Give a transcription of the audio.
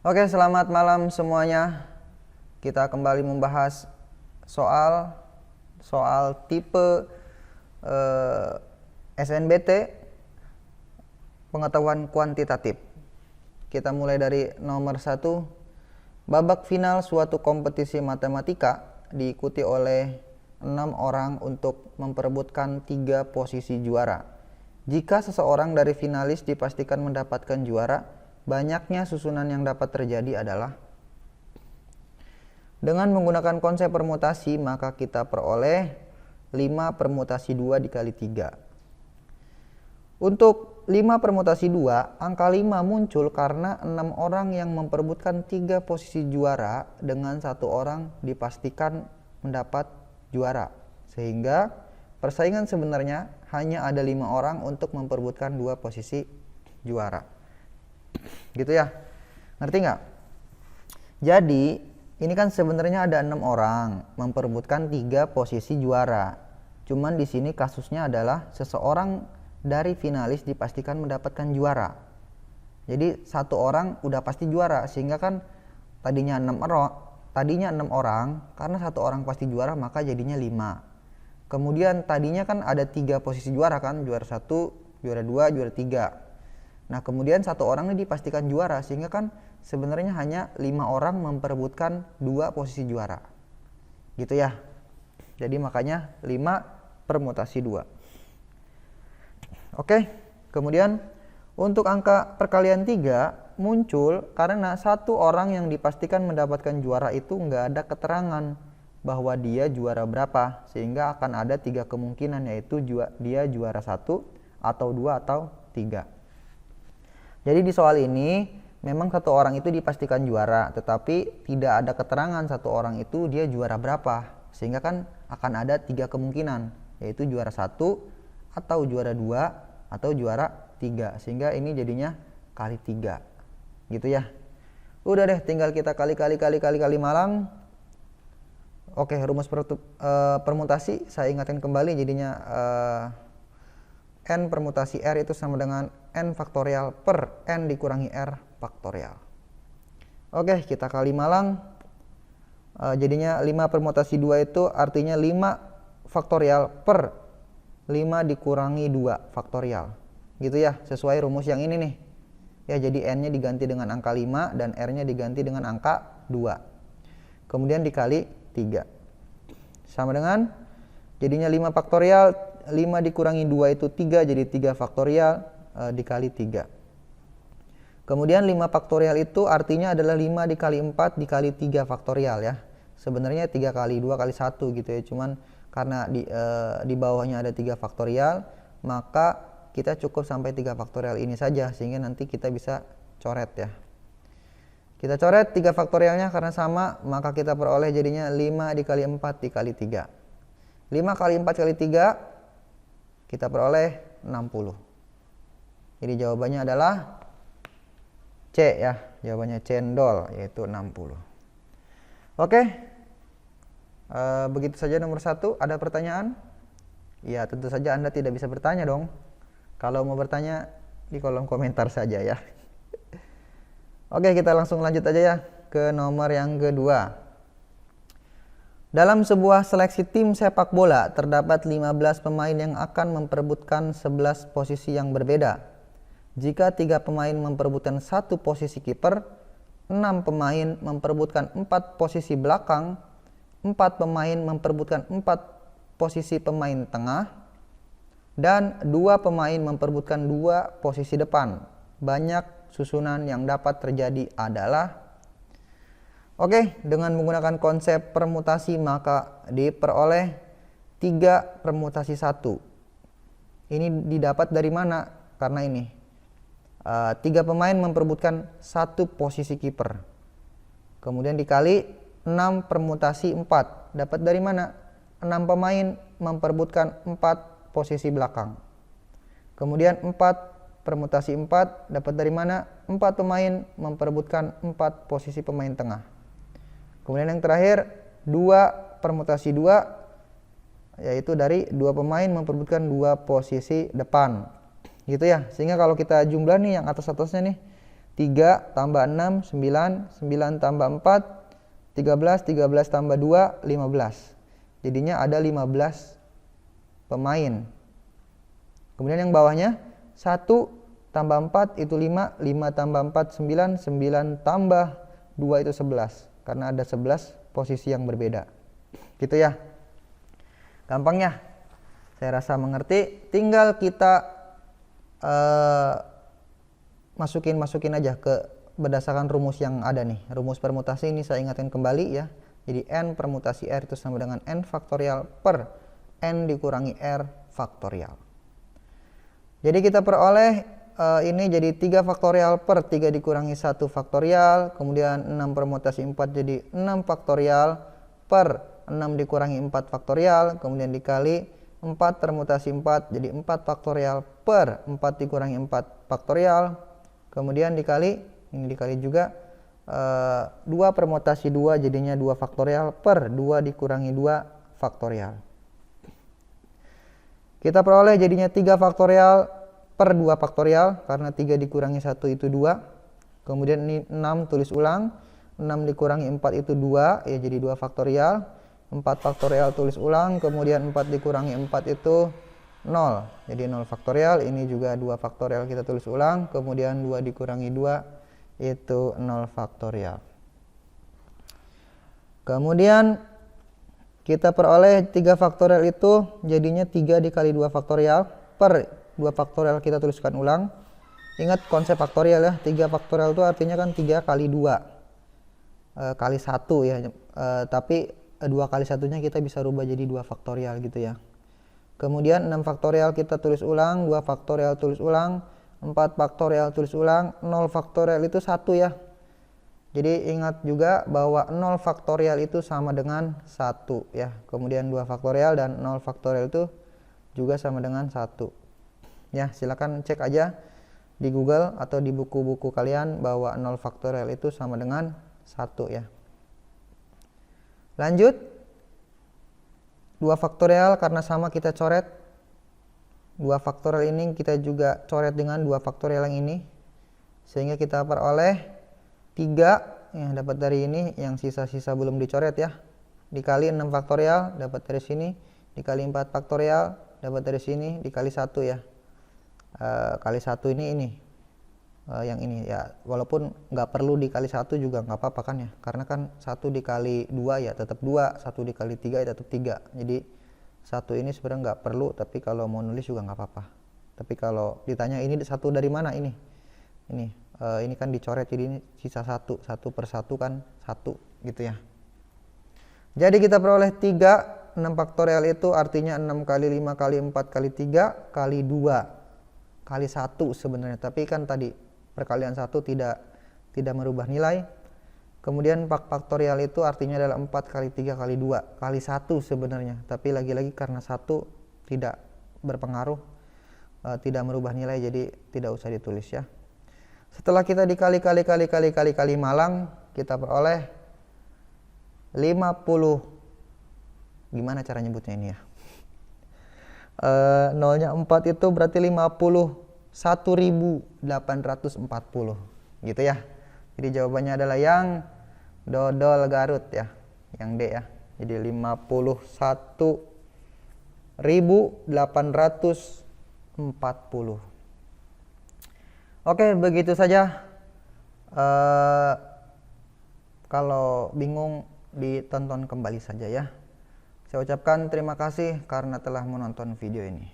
Oke, selamat malam semuanya. Kita kembali membahas soal tipe SNBT, pengetahuan kuantitatif. Kita mulai dari nomor 1. Babak final suatu kompetisi matematika diikuti oleh 6 orang untuk memperebutkan 3 posisi juara. Jika seseorang dari finalis dipastikan mendapatkan juara, banyaknya susunan yang dapat terjadi adalah: dengan menggunakan konsep permutasi, maka kita peroleh 5 permutasi 2 dikali 3. Untuk 5 permutasi 2, angka 5 muncul karena 6 orang yang memperebutkan 3 posisi juara dengan 1 orang dipastikan mendapat juara. Sehingga persaingan sebenarnya hanya ada 5 orang untuk memperebutkan 2 posisi juara. Gitu ya, ngerti nggak? Jadi ini kan sebenarnya ada 6 orang memperebutkan 3 posisi juara. Cuman di sini kasusnya adalah seseorang dari finalis dipastikan mendapatkan juara. Jadi 1 orang udah pasti juara, sehingga kan tadinya 6 orang, karena 1 orang pasti juara maka jadinya 5. Kemudian tadinya kan ada 3 posisi juara kan, juara 1, juara 2, juara 3. Nah, kemudian 1 orang ini dipastikan juara, sehingga kan sebenarnya hanya 5 orang memperebutkan 2 posisi juara. Gitu ya. Jadi makanya 5 permutasi 2. Oke, kemudian untuk angka perkalian 3 muncul karena 1 orang yang dipastikan mendapatkan juara itu nggak ada keterangan bahwa dia juara berapa, sehingga akan ada 3 kemungkinan, yaitu dia juara 1 atau 2 atau 3. Jadi di soal ini memang 1 orang itu dipastikan juara, tetapi tidak ada keterangan 1 orang itu dia juara berapa, sehingga kan akan ada 3 kemungkinan, yaitu juara 1 atau juara 2 atau juara 3, sehingga ini jadinya kali 3. Gitu ya. Udah deh, tinggal kita kali malang. Oke, rumus permutasi saya ingatkan kembali, jadinya n permutasi r itu sama dengan n faktorial per n dikurangi r faktorial. Oke, kita kali malang. Jadinya 5 permutasi 2 itu artinya 5 faktorial per 5 dikurangi 2 faktorial. Gitu ya, sesuai rumus yang ini nih. Ya, jadi n-nya diganti dengan angka 5 dan r-nya diganti dengan angka 2. Kemudian dikali 3. Sama dengan jadinya 5 faktorial, 5 dikurangi 2 itu 3, jadi 3 faktorial dikali 3. Kemudian 5 faktorial itu artinya adalah 5 dikali 4 dikali 3 faktorial ya. Sebenarnya 3 kali 2 kali 1 gitu ya, cuman karena di bawahnya ada 3 faktorial, maka kita cukup sampai 3 faktorial ini saja, sehingga nanti kita bisa coret ya. Kita coret 3 faktorialnya karena sama, maka kita peroleh jadinya 5 dikali 4 dikali 3. 5 kali 4 kali 3 kita peroleh 60. Jadi jawabannya adalah C ya, jawabannya cendol, yaitu 60. Oke, begitu saja nomor 1. Ada pertanyaan? Ya, tentu saja Anda tidak bisa bertanya dong. Kalau mau bertanya di kolom komentar saja ya. Oke, kita langsung lanjut aja ya ke nomor yang kedua. Dalam sebuah seleksi tim sepak bola terdapat 15 pemain yang akan memperebutkan 11 posisi yang berbeda. Jika 3 pemain memperebutkan 1 posisi kiper, 6 pemain memperebutkan 4 posisi belakang, 4 pemain memperebutkan 4 posisi pemain tengah, dan 2 pemain memperebutkan 2 posisi depan. Banyak susunan yang dapat terjadi adalah: oke, dengan menggunakan konsep permutasi maka diperoleh 3 permutasi 1. Ini didapat dari mana? Karena ini 3 pemain memperebutkan 1 posisi kiper. Kemudian dikali 6 permutasi 4. Dapat dari mana? 6 pemain memperebutkan 4 posisi belakang. Kemudian 4 permutasi 4 dapat dari mana? 4 pemain memperebutkan 4 posisi pemain tengah. Kemudian yang terakhir 2 permutasi 2, yaitu dari 2 pemain memperebutkan 2 posisi depan. Gitu ya. Sehingga kalau kita jumlah nih yang atas-atasnya nih, 3 tambah 6, 9, 9 tambah 4, 13, 13 tambah 2, 15. Jadinya ada 15 pemain. Kemudian yang bawahnya 1 tambah 4 itu 5, 5 tambah 4, 9, 9 tambah 2 itu 11. Karena ada 11 posisi yang berbeda. Gitu ya. Gampang ya? Saya rasa mengerti. Tinggal kita masukin aja ke berdasarkan rumus yang ada nih. Rumus permutasi ini saya ingatkan kembali ya. Jadi n permutasi r itu sama dengan n faktorial per n dikurangi r faktorial. Jadi kita peroleh ini jadi 3 faktorial per 3 dikurangi 1 faktorial. Kemudian 6 permutasi 4 jadi 6 faktorial per 6 dikurangi 4 faktorial. Kemudian dikali 4 permutasi 4 jadi 4 faktorial per 4 dikurangi 4 faktorial. Kemudian dikali, ini dikali juga 2 permutasi 2 jadinya 2 faktorial per 2 dikurangi 2 faktorial. Kita peroleh jadinya 3 faktorial per 2 faktorial karena 3 dikurangi 1 itu 2. Kemudian ini 6 tulis ulang, 6 dikurangi 4 itu 2 ya jadi 2 faktorial. 4 faktorial tulis ulang, kemudian 4 dikurangi 4 itu 0. Jadi 0 faktorial, ini juga 2 faktorial kita tulis ulang, kemudian 2 dikurangi 2 itu 0 faktorial. Kemudian kita peroleh 3 faktorial itu jadinya 3 dikali 2 faktorial per 2 faktorial kita tuliskan ulang. Ingat konsep faktorial ya, 3 faktorial itu artinya kan 3 kali 2 kali 1 ya, tapi 2 kali satunya kita bisa rubah jadi 2 faktorial gitu ya. Kemudian 6 faktorial kita tulis ulang, 2 faktorial tulis ulang, 4 faktorial tulis ulang, 0 faktorial itu 1 ya. Jadi ingat juga bahwa 0 faktorial itu sama dengan 1 ya. Kemudian 2 faktorial dan 0 faktorial itu juga sama dengan 1. Ya, silakan cek aja di Google atau di buku-buku kalian bahwa 0 faktorial itu sama dengan 1 ya. Lanjut, 2 faktorial karena sama kita coret. 2 faktorial ini kita juga coret dengan 2 faktorial yang ini. Sehingga kita peroleh 3 yang dapat dari ini, yang sisa-sisa belum dicoret ya. Dikali 6 faktorial dapat dari sini, dikali 4 faktorial dapat dari sini, dikali 1 ya. Kali 1 ini. Yang ini ya, walaupun nggak perlu dikali 1 juga nggak apa-apa kan ya, karena kan 1 dikali 2 ya tetap 2, 1 dikali 3 ya tetap 3. Jadi 1 ini sebenarnya nggak perlu, tapi kalau mau nulis juga nggak apa-apa. Tapi kalau ditanya ini 1 dari mana ini kan dicoret, jadi ini sisa 1 per 1 kan 1 gitu ya. Jadi kita peroleh 3, 6 faktorial itu artinya 6 kali 5 kali 4 kali 3 kali 2 kali 1 sebenarnya, tapi kan tadi perkalian 1 tidak merubah nilai. Kemudian faktorial itu artinya adalah 4 kali 3 kali 2 kali 1 sebenarnya, tapi lagi-lagi karena 1 tidak berpengaruh, tidak merubah nilai, jadi tidak usah ditulis ya. Setelah kita dikali malang, kita peroleh 50. Gimana cara nyebutnya ini ya? Nolnya 4 itu berarti 51.840 gitu ya. Jadi jawabannya adalah yang dodol Garut ya, yang D ya. Jadi 51.840. Oke, begitu saja. Kalau bingung ditonton kembali saja ya. Saya ucapkan terima kasih karena telah menonton video ini.